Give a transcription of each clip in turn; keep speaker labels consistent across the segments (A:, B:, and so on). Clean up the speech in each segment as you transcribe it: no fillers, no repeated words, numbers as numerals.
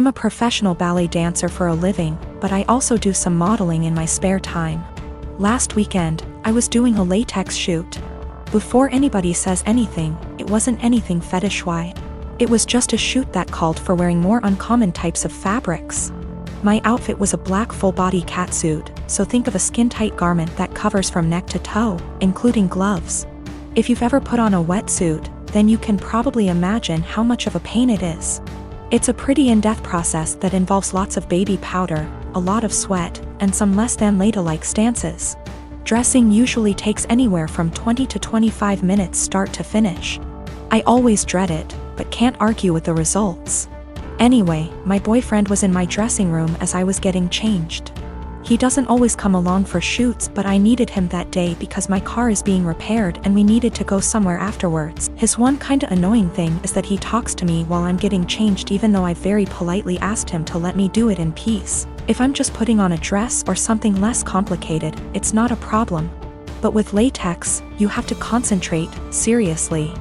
A: I'm a professional ballet dancer for a living, but I also do some modeling in my spare time. Last weekend, I was doing a latex shoot. Before anybody says anything, it wasn't anything fetish-wise. It was just a shoot that called for wearing more uncommon types of fabrics. My outfit was a black full-body catsuit, so think of a skin-tight garment that covers from neck to toe, including gloves. If you've ever put on a wetsuit, then you can probably imagine how much of a pain it is. It's a pretty in-depth process that involves lots of baby powder, a lot of sweat, and some less than ladylike stances. Dressing usually takes anywhere from 20 to 25 minutes start to finish. I always dread it, but can't argue with the results. Anyway, my boyfriend was in my dressing room as I was getting changed. He doesn't always come along for shoots, but I needed him that day because my car is being repaired and we needed to go somewhere afterwards. His one kinda annoying thing is that he talks to me while I'm getting changed even though I very politely asked him to let me do it in peace. If I'm just putting on a dress or something less complicated, it's not a problem. But with latex, you have to concentrate, seriously.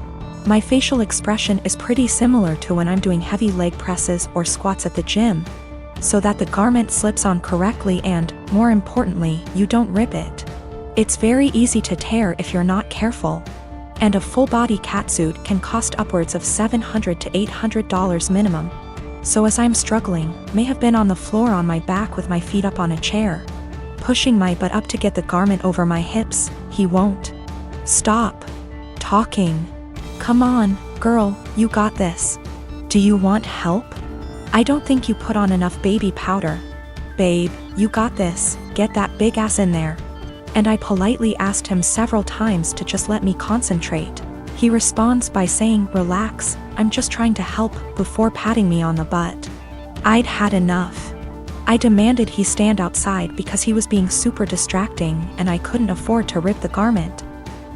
A: My facial expression is pretty similar to when I'm doing heavy leg presses or squats at the gym, so that the garment slips on correctly and, more importantly, you don't rip it. It's very easy to tear if you're not careful. And a full-body catsuit can cost upwards of $700 to $800 minimum. So as I'm struggling, may have been on the floor on my back with my feet up on a chair, pushing my butt up to get the garment over my hips, he won't stop talking. Come on, girl, you got this. Do you want help? I don't think you put on enough baby powder. Babe, you got this, get that big ass in there. And I politely asked him several times to just let me concentrate. He responds by saying, relax, I'm just trying to help, before patting me on the butt. I'd had enough. I demanded he stand outside because he was being super distracting and I couldn't afford to rip the garment.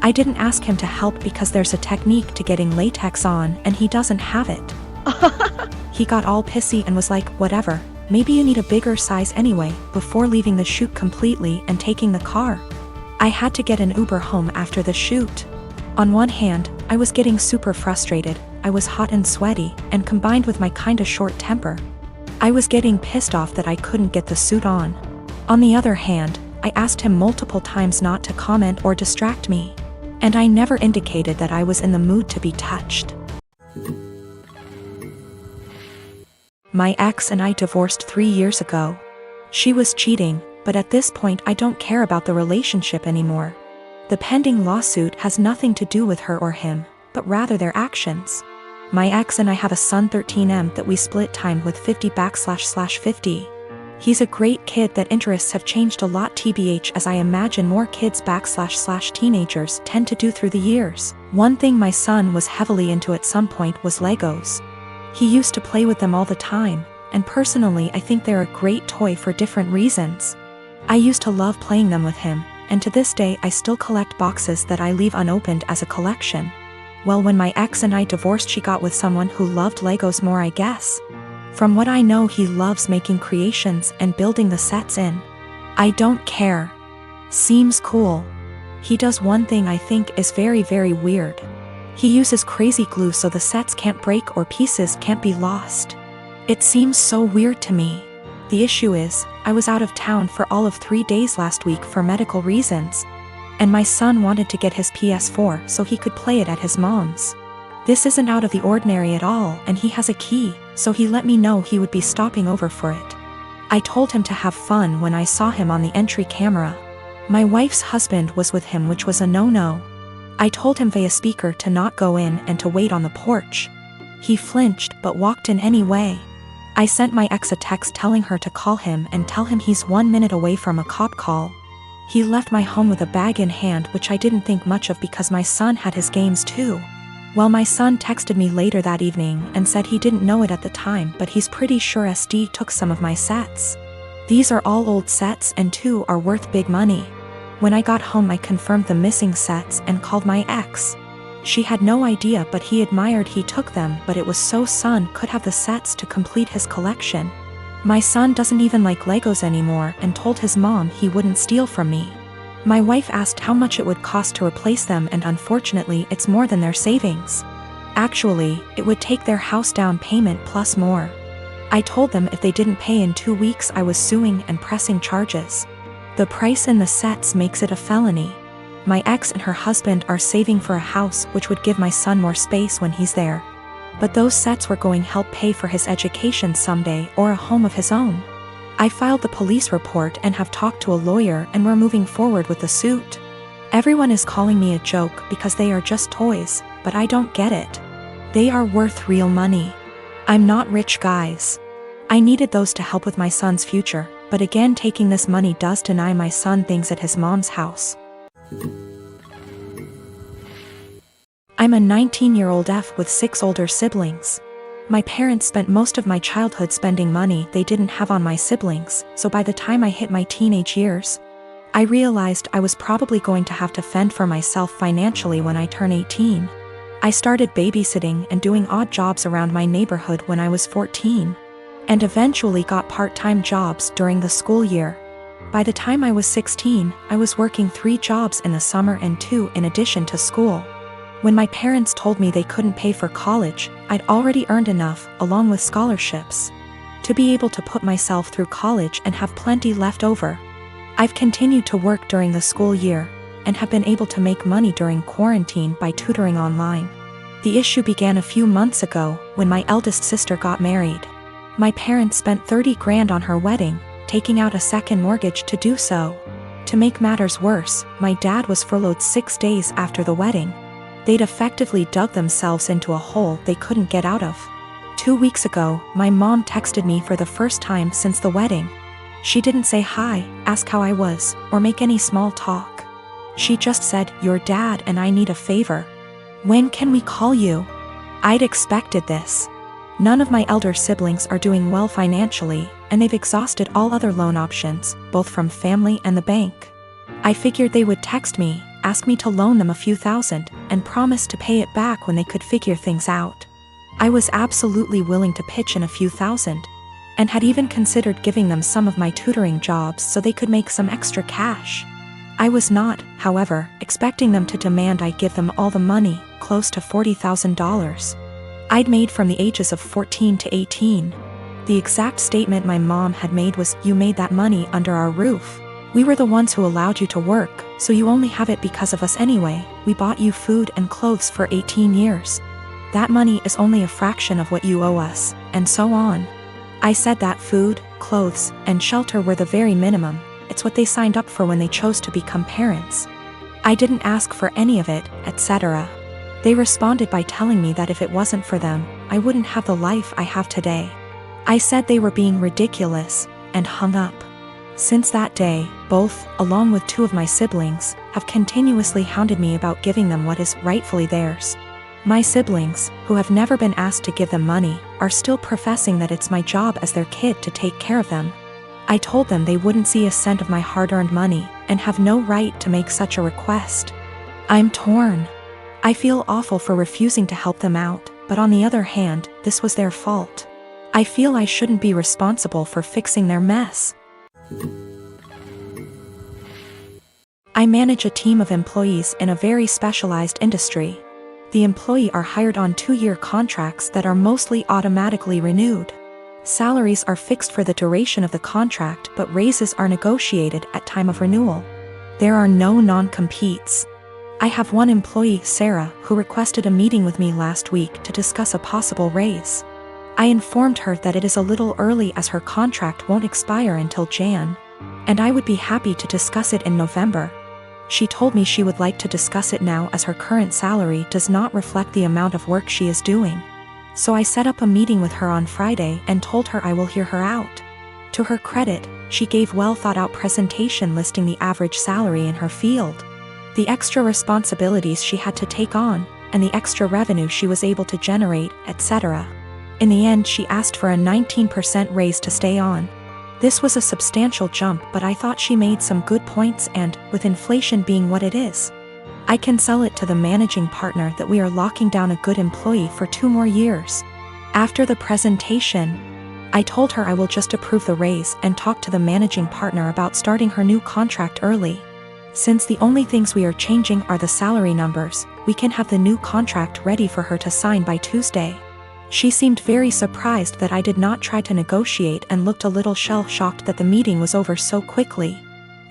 A: I didn't ask him to help because there's a technique to getting latex on and he doesn't have it. He got all pissy and was like, whatever, maybe you need a bigger size anyway, before leaving the shoot completely and taking the car. I had to get an Uber home after the shoot. On one hand, I was getting super frustrated, I was hot and sweaty, and combined with my kinda short temper, I was getting pissed off that I couldn't get the suit on. On the other hand, I asked him multiple times not to comment or distract me. And I never indicated that I was in the mood to be touched. My ex and I divorced 3 years ago. She was cheating, but at this point I don't care about the relationship anymore. The pending lawsuit has nothing to do with her or him, but rather their actions. My ex and I have a son 13M that we split time with 50//50. He's a great kid that interests have changed a lot tbh as I imagine more kids / teenagers tend to do through the years. One thing my son was heavily into at some point was Legos. He used to play with them all the time, and personally I think they're a great toy for different reasons. I used to love playing them with him, and to this day I still collect boxes that I leave unopened as a collection. Well, when my ex and I divorced, she got with someone who loved Legos more, I guess. From what I know, he loves making creations and building the sets in. I don't care. Seems cool. He does one thing I think is very weird. He uses crazy glue so the sets can't break or pieces can't be lost. It seems so weird to me. The issue is, I was out of town for all of 3 days last week for medical reasons, and my son wanted to get his PS4 so he could play it at his mom's. This isn't out of the ordinary at all, and he has a key, so he let me know he would be stopping over for it. I told him to have fun when I saw him on the entry camera. My wife's husband was with him, which was a no-no. I told him via speaker to not go in and to wait on the porch. He flinched but walked in anyway. I sent my ex a text telling her to call him and tell him he's 1 minute away from a cop call. He left my home with a bag in hand, which I didn't think much of because my son had his games too. Well, my son texted me later that evening and said he didn't know it at the time, but he's pretty sure SD took some of my sets. These are all old sets and 2 are worth big money. When I got home I confirmed the missing sets and called my ex. She had no idea, but he admired he took them, but it was so son could have the sets to complete his collection. My son doesn't even like Legos anymore and told his mom he wouldn't steal from me. My wife asked how much it would cost to replace them, and unfortunately it's more than their savings. Actually, it would take their house down payment plus more. I told them if they didn't pay in 2 weeks I was suing and pressing charges. The price in the sets makes it a felony. My ex and her husband are saving for a house which would give my son more space when he's there. But those sets were going to help pay for his education someday or a home of his own. I filed the police report and have talked to a lawyer and we're moving forward with the suit. Everyone is calling me a joke because they are just toys, but I don't get it. They are worth real money. I'm not rich, guys. I needed those to help with my son's future, but again taking this money does deny my son things at his mom's house. I'm a 19-year-old F with 6 older siblings. My parents spent most of my childhood spending money they didn't have on my siblings, so by the time I hit my teenage years, I realized I was probably going to have to fend for myself financially when I turn 18. I started babysitting and doing odd jobs around my neighborhood when I was 14, and eventually got part-time jobs during the school year. By the time I was 16, I was working 3 jobs in the summer and 2 in addition to school. When my parents told me they couldn't pay for college, I'd already earned enough, along with scholarships, to be able to put myself through college and have plenty left over. I've continued to work during the school year, and have been able to make money during quarantine by tutoring online. The issue began a few months ago, when my eldest sister got married. My parents spent 30 grand on her wedding, taking out a second mortgage to do so. To make matters worse, my dad was furloughed 6 days after the wedding. They'd effectively dug themselves into a hole they couldn't get out of. 2 weeks ago, my mom texted me for the first time since the wedding. She didn't say hi, ask how I was, or make any small talk. She just said, "Your dad and I need a favor. When can we call you?" I'd expected this. None of my elder siblings are doing well financially, and they've exhausted all other loan options, both from family and the bank. I figured they would text me, ask me to loan them a few thousand, and promise to pay it back when they could figure things out. I was absolutely willing to pitch in a few thousand, and had even considered giving them some of my tutoring jobs so they could make some extra cash. I was not, however, expecting them to demand I give them all the money, close to $40,000. I'd made from the ages of 14 to 18. The exact statement my mom had made was, "You made that money under our roof. We were the ones who allowed you to work, so you only have it because of us anyway. We bought you food and clothes for 18 years. That money is only a fraction of what you owe us," and so on. I said that food, clothes, and shelter were the very minimum. It's what they signed up for when they chose to become parents. I didn't ask for any of it, etc. They responded by telling me that if it wasn't for them, I wouldn't have the life I have today. I said they were being ridiculous, and hung up. Since that day, both, along with 2 of my siblings, have continuously hounded me about giving them what is rightfully theirs. My siblings, who have never been asked to give them money, are still professing that it's my job as their kid to take care of them. I told them they wouldn't see a cent of my hard-earned money, and have no right to make such a request. I'm torn. I feel awful for refusing to help them out, but on the other hand, this was their fault. I feel I shouldn't be responsible for fixing their mess. I manage a team of employees in a very specialized industry. The employees are hired on 2-year contracts that are mostly automatically renewed. Salaries are fixed for the duration of the contract, but raises are negotiated at time of renewal. There are no non-competes. I have one employee, Sarah, who requested a meeting with me last week to discuss a possible raise. I informed her that it is a little early as her contract won't expire until Jan, and I would be happy to discuss it in November. She told me she would like to discuss it now as her current salary does not reflect the amount of work she is doing. So I set up a meeting with her on Friday and told her I will hear her out. To her credit, she gave well-thought-out presentation listing the average salary in her field, the extra responsibilities she had to take on, and the extra revenue she was able to generate, etc. In the end, she asked for a 19% raise to stay on. This was a substantial jump, but I thought she made some good points and, with inflation being what it is, I can sell it to the managing partner that we are locking down a good employee for 2 more years. After the presentation, I told her I will just approve the raise and talk to the managing partner about starting her new contract early. Since the only things we are changing are the salary numbers, we can have the new contract ready for her to sign by Tuesday. She seemed very surprised that I did not try to negotiate and looked a little shell-shocked that the meeting was over so quickly.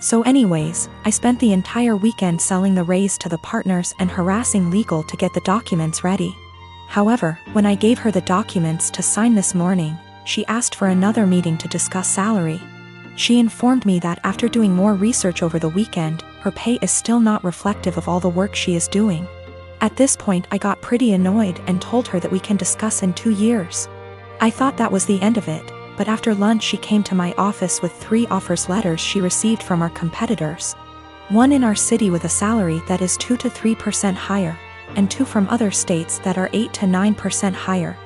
A: So anyways, I spent the entire weekend selling the raise to the partners and harassing legal to get the documents ready. However, when I gave her the documents to sign this morning, she asked for another meeting to discuss salary. She informed me that after doing more research over the weekend, her pay is still not reflective of all the work she is doing. At this point, I got pretty annoyed and told her that we can discuss in 2 years. I thought that was the end of it, but after lunch she came to my office with 3 offers letters she received from our competitors. One in our city with a salary that is 2 to 3% higher, and 2 from other states that are 8 to 9% higher.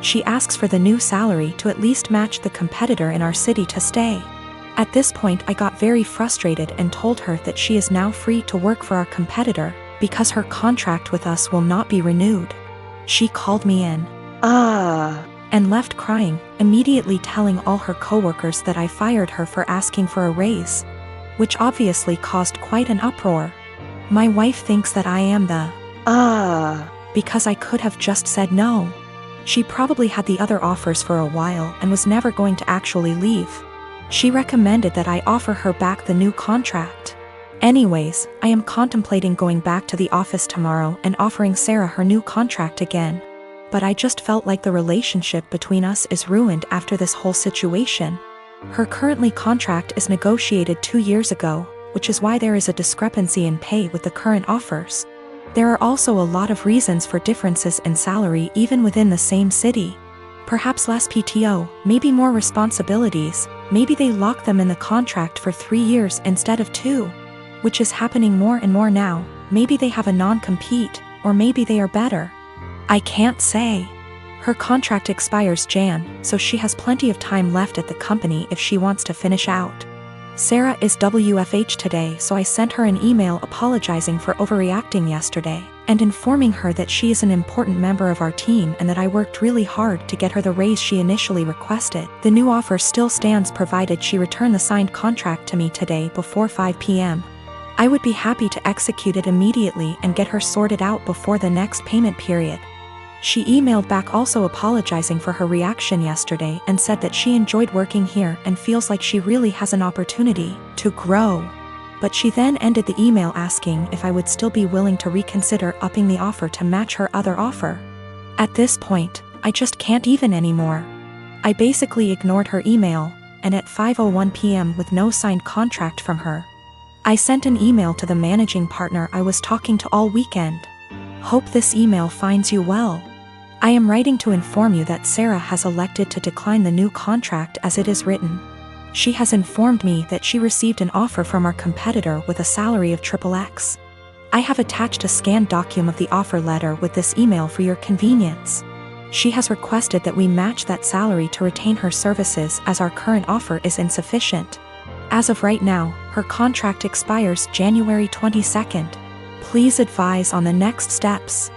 A: She asks for the new salary to at least match the competitor in our city to stay. At this point I got very frustrated and told her that she is now free to work for our competitor, because her contract with us will not be renewed. She called me in and left crying, immediately telling all her coworkers that I fired her for asking for a raise, which obviously caused quite an uproar. My wife thinks that I am the because I could have just said no. She probably had the other offers for a while and was never going to actually leave. She recommended that I offer her back the new contract. Anyways, I am contemplating going back to the office tomorrow and offering Sarah her new contract again. But I just felt like the relationship between us is ruined after this whole situation. Her currently contract is negotiated 2 years ago, which is why there is a discrepancy in pay with the current offers. There are also a lot of reasons for differences in salary even within the same city. Perhaps less PTO, maybe more responsibilities, maybe they lock them in the contract for 3 years instead of 2. Which is happening more and more now. Maybe they have a non-compete, or maybe they are better. I can't say. Her contract expires Jan, so she has plenty of time left at the company if she wants to finish out. Sarah is WFH today, so I sent her an email apologizing for overreacting yesterday, and informing her that she is an important member of our team and that I worked really hard to get her the raise she initially requested. The new offer still stands provided she return the signed contract to me today before 5 p.m. I would be happy to execute it immediately and get her sorted out before the next payment period. She emailed back also apologizing for her reaction yesterday and said that she enjoyed working here and feels like she really has an opportunity to grow. But she then ended the email asking if I would still be willing to reconsider upping the offer to match her other offer. At this point, I just can't even anymore. I basically ignored her email, and at 5:01 p.m. with no signed contract from her, I sent an email to the managing partner I was talking to all weekend. Hope this email finds you well. I am writing to inform you that Sarah has elected to decline the new contract as it is written. She has informed me that she received an offer from our competitor with a salary of XXX. I have attached a scanned document of the offer letter with this email for your convenience. She has requested that we match that salary to retain her services as our current offer is insufficient. As of right now, her contract expires January 22nd. Please advise on the next steps.